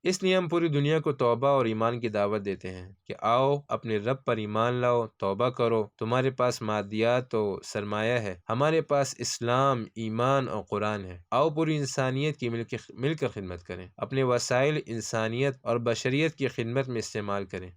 اس لیے ہم پوری دنیا کو توبہ اور ایمان کی دعوت دیتے ہیں کہ آؤ اپنے رب پر ایمان لاؤ، توبہ کرو۔ تمہارے پاس مادیات و سرمایہ ہے، ہمارے پاس اسلام، ایمان اور قرآن ہے۔ آؤ پوری انسانیت کی مل کر خدمت کریں، اپنے وسائل انسانیت اور بشریت کی خدمت میں استعمال کریں۔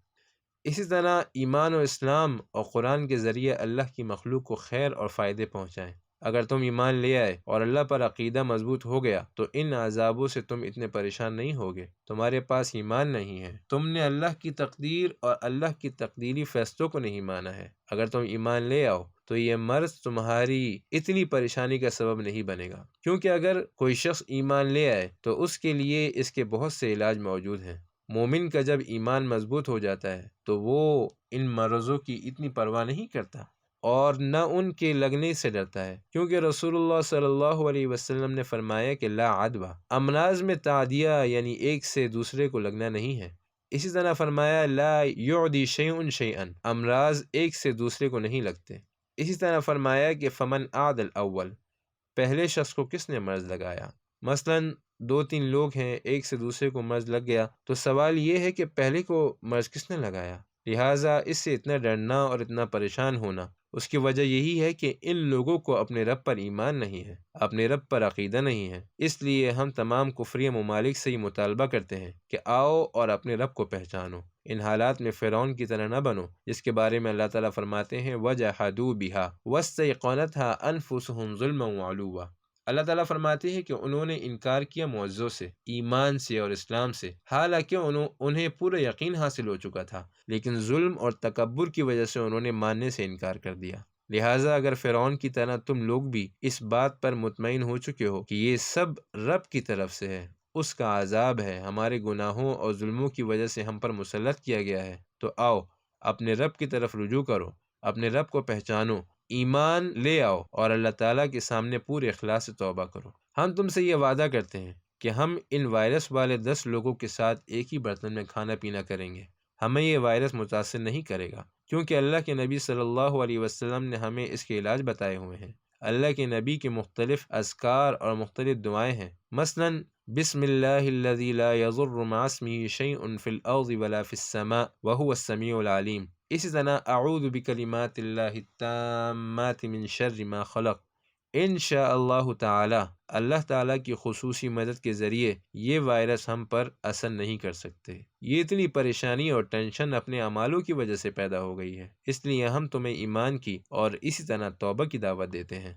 اسی طرح ایمان و اسلام اور قرآن کے ذریعے اللہ کی مخلوق کو خیر اور فائدے پہنچائیں۔ اگر تم ایمان لے آئے اور اللہ پر عقیدہ مضبوط ہو گیا تو ان عذابوں سے تم اتنے پریشان نہیں ہوگے۔ تمہارے پاس ایمان نہیں ہے، تم نے اللہ کی تقدیر اور اللہ کی تقدیری فیصلوں کو نہیں مانا ہے۔ اگر تم ایمان لے آؤ تو یہ مرض تمہاری اتنی پریشانی کا سبب نہیں بنے گا، کیونکہ اگر کوئی شخص ایمان لے آئے تو اس کے لیے اس کے بہت سے علاج موجود ہیں۔ مومن کا جب ایمان مضبوط ہو جاتا ہے تو وہ ان مرضوں کی اتنی پرواہ نہیں کرتا اور نہ ان کے لگنے سے ڈرتا ہے، کیونکہ رسول اللہ صلی اللہ علیہ وسلم نے فرمایا کہ لا عدوہ، امراض میں تعدیہ یعنی ایک سے دوسرے کو لگنا نہیں ہے۔ اسی طرح فرمایا لا یعدی شیء شیئا، امراض ایک سے دوسرے کو نہیں لگتے۔ اسی طرح فرمایا کہ فمن عاد الاول، پہلے شخص کو کس نے مرض لگایا؟ مثلاً 2-3 لوگ ہیں، ایک سے دوسرے کو مرض لگ گیا تو سوال یہ ہے کہ پہلے کو مرض کس نے لگایا؟ لہٰذا اس سے اتنا ڈرنا اور اتنا پریشان ہونا، اس کی وجہ یہی ہے کہ ان لوگوں کو اپنے رب پر ایمان نہیں ہے، اپنے رب پر عقیدہ نہیں ہے۔ اس لیے ہم تمام کفری ممالک سے یہ مطالبہ کرتے ہیں کہ آؤ اور اپنے رب کو پہچانو۔ ان حالات میں فرعون کی طرح نہ بنو، جس کے بارے میں اللہ تعالیٰ فرماتے ہیں وَجَحَدُوا بِهَا وَاسْتَيْقَنَتْهَا أَنفُسُهُمْ ظُلْمًا وَعُلُوًّا۔ اللہ تعالیٰ فرماتے ہیں کہ انہوں نے انکار کیا معجزوں سے، ایمان سے اور اسلام سے، حالانکہ انہیں پورا یقین حاصل ہو چکا تھا، لیکن ظلم اور تکبر کی وجہ سے انہوں نے ماننے سے انکار کر دیا۔ لہٰذا اگر فرعون کی طرح تم لوگ بھی اس بات پر مطمئن ہو چکے ہو کہ یہ سب رب کی طرف سے ہے، اس کا عذاب ہے، ہمارے گناہوں اور ظلموں کی وجہ سے ہم پر مسلط کیا گیا ہے، تو آؤ اپنے رب کی طرف رجوع کرو، اپنے رب کو پہچانو، ایمان لے آؤ اور اللہ تعالیٰ کے سامنے پورے اخلاص سے توبہ کرو۔ ہم تم سے یہ وعدہ کرتے ہیں کہ ہم ان وائرس والے 10 لوگوں کے ساتھ ایک ہی برتن میں کھانا پینا کریں گے، ہمیں یہ وائرس متاثر نہیں کرے گا، کیونکہ اللہ کے نبی صلی اللہ علیہ وسلم نے ہمیں اس کے علاج بتائے ہوئے ہیں۔ اللہ کے نبی کے مختلف اذکار اور مختلف دعائیں ہیں، مثلاً بسم اللہ الذی لا یضر مع اسمہ شیء فی الارض ولا فی السماء وہو السمیع العلیم۔ اسی طرح اعوذ بکلمات اللہ التامات من شر ما خلق۔ انشاء اللہ تعالی، اللہ تعالیٰ کی خصوصی مدد کے ذریعے یہ وائرس ہم پر اثر نہیں کر سکتے۔ یہ اتنی پریشانی اور ٹینشن اپنے اعمالوں کی وجہ سے پیدا ہو گئی ہے، اس لیے ہم تمہیں ایمان کی اور اسی طرح توبہ کی دعوت دیتے ہیں۔